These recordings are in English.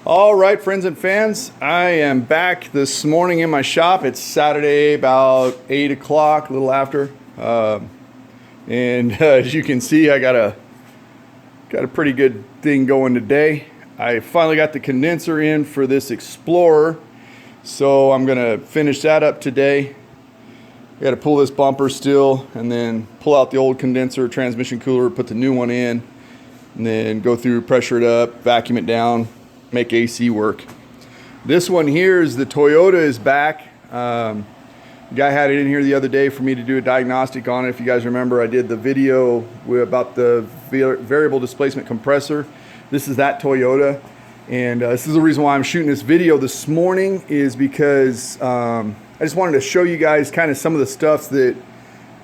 All right, friends and fans, I am back this morning in my shop. It's Saturday, about 8 o'clock, a little after. As you can see, I got a pretty good thing going today. I finally got the condenser in for this Explorer, so I'm gonna finish that up today. I got to pull this bumper still, and then pull out the old condenser, transmission cooler, put the new one in, and then go through, pressure it up, vacuum it down, make AC work. This one here is the Toyota is back. The guy had it in here the other day for me to do a diagnostic on it. If you guys remember, I did the video about the variable displacement compressor. This is that Toyota, and this is the reason why I'm shooting this video this morning, is because I just wanted to show you guys kind of some of the stuff that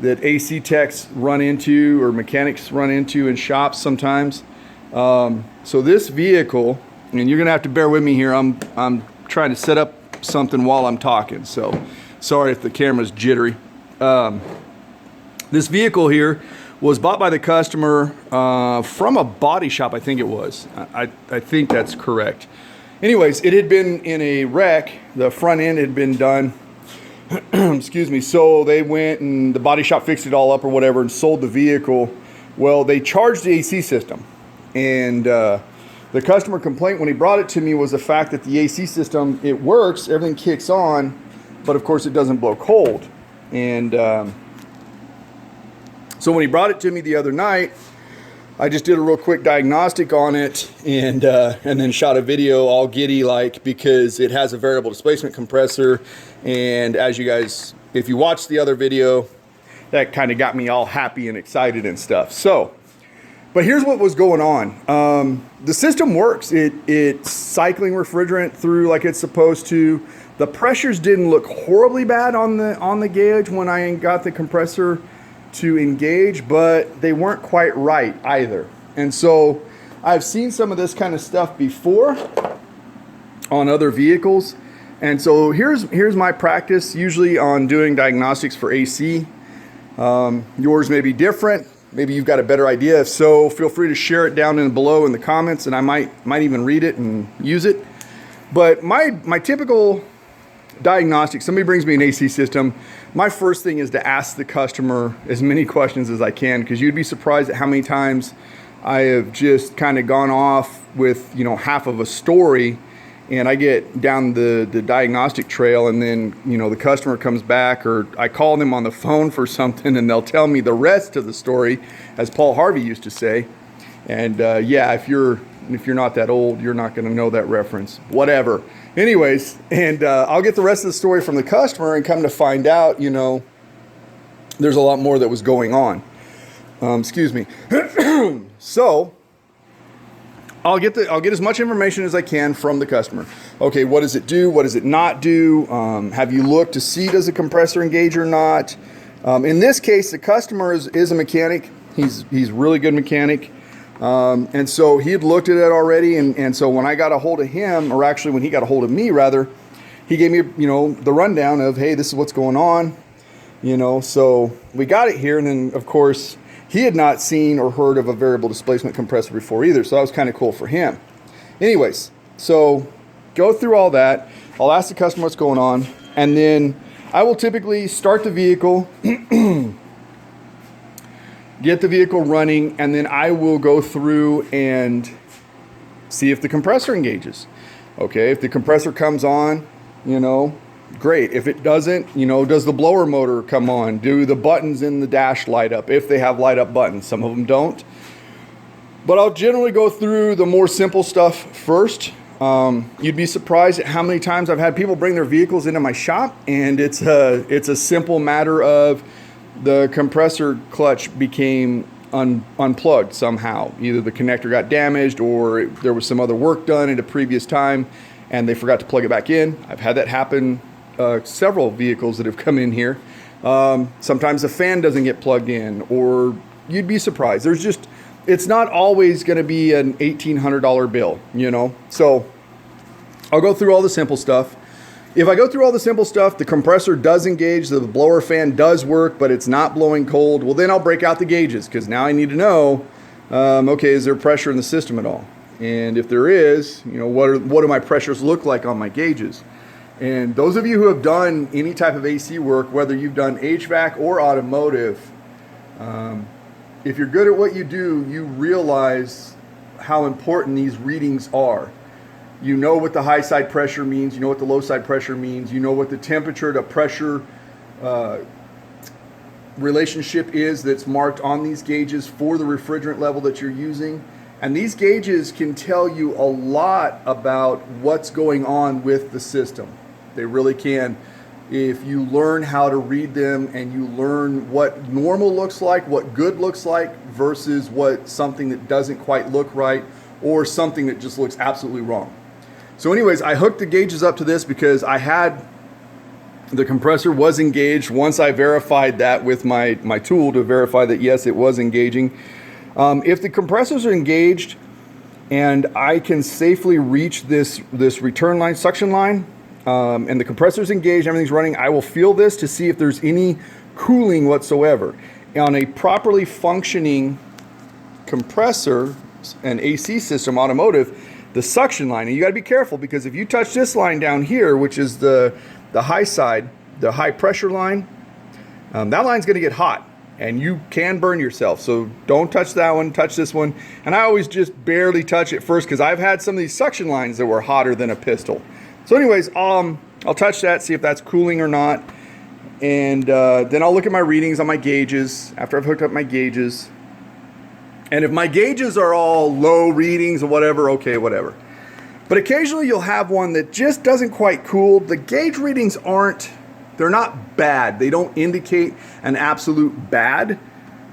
AC techs run into, or mechanics run into in shops sometimes. So this vehicle, and you're gonna have to bear with me here, I'm trying to set up something while I'm talking, so sorry if the camera's jittery. This vehicle here was bought by the customer from a body shop, I think it was. I think that's correct. Anyways, it had been in a wreck. The front end had been done. Excuse me. So they went and the body shop fixed it all up or whatever and sold the vehicle. Well, they charged the AC system, and the customer complaint when he brought it to me was the fact that the AC system, it works, everything kicks on, but of course it doesn't blow cold. And so when he brought it to me the other night, I just did a real quick diagnostic on it, and then shot a video all giddy like, because it has a variable displacement compressor. And as you guys, if you watched the other video, that kind of got me all happy and excited and stuff. So, but here's what was going on. The system works. It's cycling refrigerant through like it's supposed to. The pressures didn't look horribly bad on the gauge when I got the compressor to engage, but they weren't quite right either. And so I've seen some of this kind of stuff before on other vehicles. And so here's my practice usually on doing diagnostics for AC. Yours may be different. Maybe you've got a better idea. If so, feel free to share it down below in the comments, and I might even read it and use it. But my typical diagnostic, somebody brings me an AC system, my first thing is to ask the customer as many questions as I can, because you'd be surprised at how many times I have just kind of gone off with, half of a story, and I get down the diagnostic trail, and then, the customer comes back, or I call them on the phone for something, and they'll tell me the rest of the story, as Paul Harvey used to say. And yeah, if you're not that old, you're not going to know that reference. Whatever. Anyways, and I'll get the rest of the story from the customer, and come to find out, there's a lot more that was going on. Excuse me. So I'll get as much information as I can from the customer. Okay, what does it do? What does it not do? Have you looked to see, does the compressor engage or not? In this case, the customer is a mechanic. He's really good mechanic. And so he had looked at it already, and so when I got a hold of him, or actually when he got a hold of me rather, he gave me, the rundown of, hey, this is what's going on, so we got it here. And then of course he had not seen or heard of a variable displacement compressor before either, so that was kind of cool for him. Anyways, so go through all that. I'll ask the customer what's going on, and then I will typically start the vehicle, get the vehicle running, and then I will go through and see if the compressor engages. Okay, if the compressor comes on, great. If it doesn't, does the blower motor come on? Do the buttons in the dash light up, if they have light up buttons? Some of them don't. But I'll generally go through the more simple stuff first. You'd be surprised at how many times I've had people bring their vehicles into my shop, and it's a simple matter of the compressor clutch became unplugged somehow. Either the connector got damaged, or there was some other work done at a previous time and they forgot to plug it back in. I've had that happen several vehicles that have come in here. Sometimes the fan doesn't get plugged in, or you'd be surprised. It's not always going to be an $1,800 bill, So I'll go through all the simple stuff. If I go through all the simple stuff, the compressor does engage, the blower fan does work, but it's not blowing cold, well, then I'll break out the gauges, because now I need to know, okay, is there pressure in the system at all? And if there is, you know, what do my pressures look like on my gauges? And those of you who have done any type of AC work, whether you've done HVAC or automotive, if you're good at what you do, you realize how important these readings are. You know what the high side pressure means, you know what the low side pressure means, you know what the temperature to pressure relationship is that's marked on these gauges for the refrigerant level that you're using. And these gauges can tell you a lot about what's going on with the system. They really can. If you learn how to read them and you learn what normal looks like, what good looks like versus what something that doesn't quite look right or something that just looks absolutely wrong. So anyways, I hooked the gauges up to this because I had the compressor was engaged once I verified that with my tool to verify that yes, it was engaging. If the compressors are engaged and I can safely reach this return line, suction line, and the compressor's engaged, everything's running, I will feel this to see if there's any cooling whatsoever. On a properly functioning compressor, an AC system, automotive, the suction line, and you got to be careful because if you touch this line down here, which is the high side, the high pressure line, that line's going to get hot and you can burn yourself. So don't touch that one, touch this one. And I always just barely touch it first because I've had some of these suction lines that were hotter than a pistol. So anyways, I'll touch that, see if that's cooling or not. And then I'll look at my readings on my gauges after I've hooked up my gauges. And if my gauges are all low readings or whatever, okay, whatever. But occasionally you'll have one that just doesn't quite cool. The gauge readings they're not bad. They don't indicate an absolute bad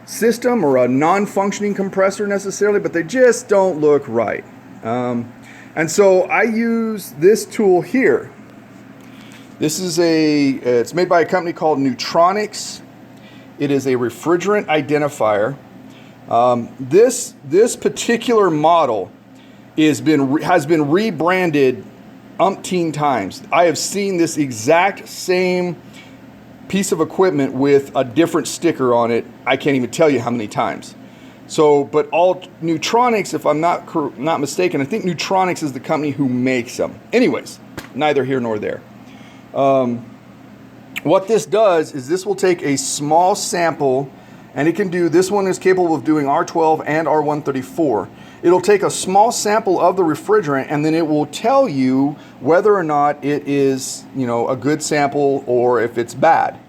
system or a non-functioning compressor necessarily, but they just don't look right. And so I use this tool here. This is it's made by a company called Neutronics. It is a refrigerant identifier. This particular model has been rebranded umpteen times. I have seen this exact same piece of equipment with a different sticker on it. I can't even tell you how many times. So, but all Neutronics, if I'm not mistaken, I think Neutronics is the company who makes them. Anyways, neither here nor there. What this does is this will take a small sample, and it can do, this one is capable of doing R12 and R134. It'll take a small sample of the refrigerant and then it will tell you whether or not it is, you know, a good sample or if it's bad.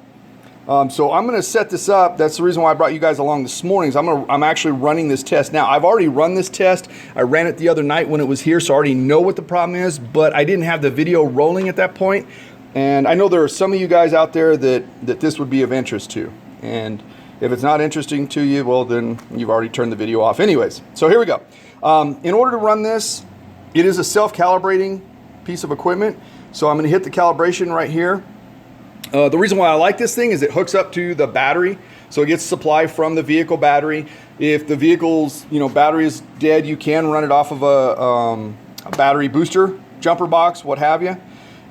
So I'm going to set this up. That's the reason why I brought you guys along this morning. Is I'm actually running this test now. I've already run this test. I ran it the other night when it was here, so I already know what the problem is, but I didn't have the video rolling at that point. And I know there are some of you guys out there that this would be of interest to. And if it's not interesting to you, well, then you've already turned the video off anyways. So here we go. In order to run this, it is a self-calibrating piece of equipment. So I'm going to hit the calibration right here. The reason why I like this thing is it hooks up to the battery. So it gets supply from the vehicle battery. If the vehicle's battery is dead, you can run it off of a battery booster, jumper box, what have you.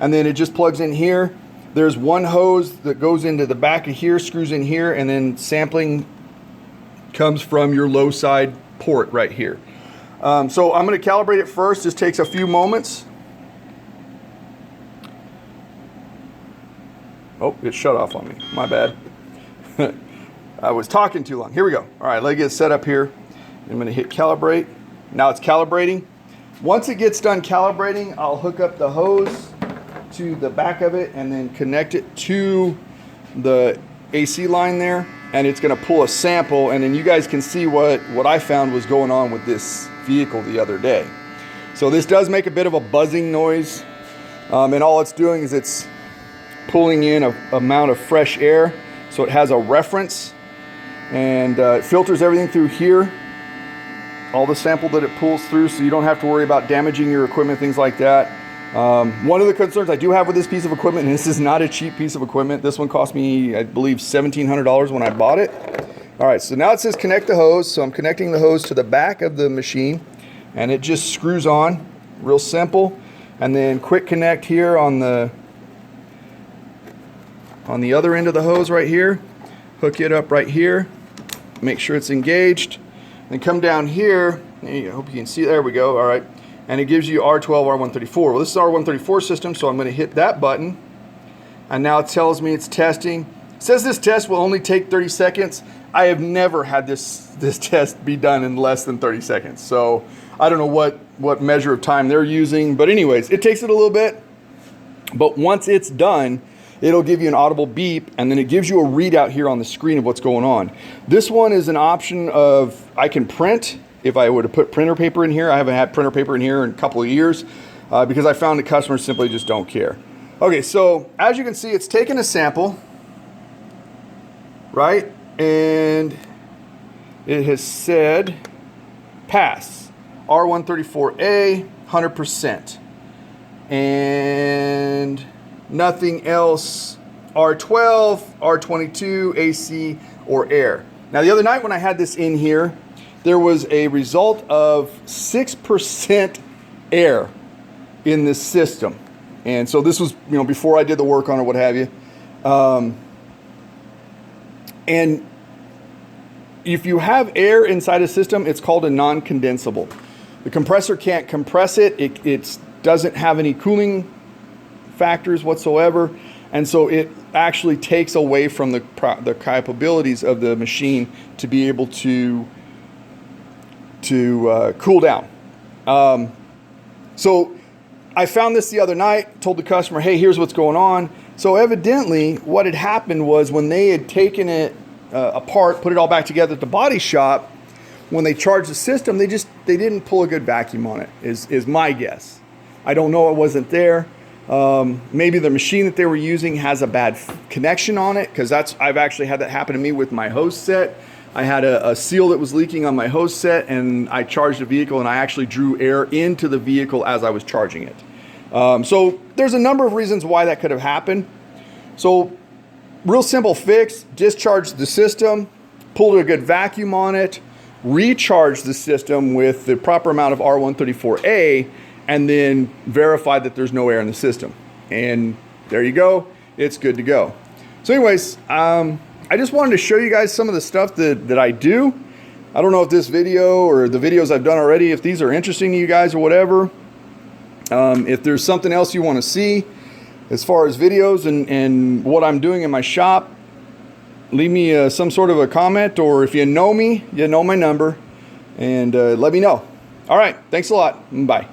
And then it just plugs in here. There's one hose that goes into the back of here, screws in here, and then sampling comes from your low side port right here. So I'm going to calibrate it first. This takes a few moments. Oh, it shut off on me. My bad. I was talking too long. Here we go. All right, let it get set up here. I'm going to hit calibrate. Now it's calibrating. Once it gets done calibrating, I'll hook up the hose to the back of it and then connect it to the AC line there, and it's going to pull a sample, and then you guys can see what I found was going on with this vehicle the other day. So this does make a bit of a buzzing noise, and all it's doing is it's pulling in an amount of fresh air, so it has a reference, and it filters everything through here, all the sample that it pulls through, so you don't have to worry about damaging your equipment, things like that. One of the concerns I do have with this piece of equipment, and this is not a cheap piece of equipment, this one cost me, I believe, $1,700 when I bought it. All right, so now it says connect the hose, so I'm connecting the hose to the back of the machine, and it just screws on, real simple. And then quick connect here on the other end of the hose right here, hook it up right here, make sure it's engaged, and come down here. I hope you can see. There we go. All right. And it gives you R12, R134. Well, this is R134 system, so I'm going to hit that button. And now it tells me it's testing. It says this test will only take 30 seconds. I have never had this test be done in less than 30 seconds. So I don't know what measure of time they're using. But anyways, it takes it a little bit. But once it's done, it'll give you an audible beep, and then it gives you a readout here on the screen of what's going on. This one is an option of, I can print if I were to put printer paper in here. I haven't had printer paper in here in a couple of years because I found that customers simply just don't care. Okay, so as you can see, it's taken a sample, right? And it has said pass, R134A, 100%. And nothing else, R12, R22, AC, or air. Now the other night when I had this in here, there was a result of 6% air in this system. And so this was, before I did the work on it, what have you. And if you have air inside a system, it's called a non-condensable. The compressor can't compress it. It doesn't have any cooling factors whatsoever, and so it actually takes away from the capabilities of the machine to be able to cool down. So I found this the other night, told the customer, hey, here's what's going on. So evidently what had happened was when they had taken it apart, put it all back together at the body shop, when they charged the system, they didn't pull a good vacuum on it, is my guess. I don't know, it wasn't there. Maybe the machine that they were using has a bad connection on it, because I've actually had that happen to me with my hose set. I had a seal that was leaking on my hose set, and I charged the vehicle, and I actually drew air into the vehicle as I was charging it. So there's a number of reasons why that could have happened. So real simple fix: discharge the system, pull a good vacuum on it, recharge the system with the proper amount of R134A, and then verify that there's no air in the system. And there you go, it's good to go. So anyways, I just wanted to show you guys some of the stuff that I do. I don't know if this video or the videos I've done already, if these are interesting to you guys or whatever. If there's something else you want to see as far as videos and what I'm doing in my shop, leave me some sort of a comment, or if you know me, you know my number, and let me know. All right, thanks a lot. Bye.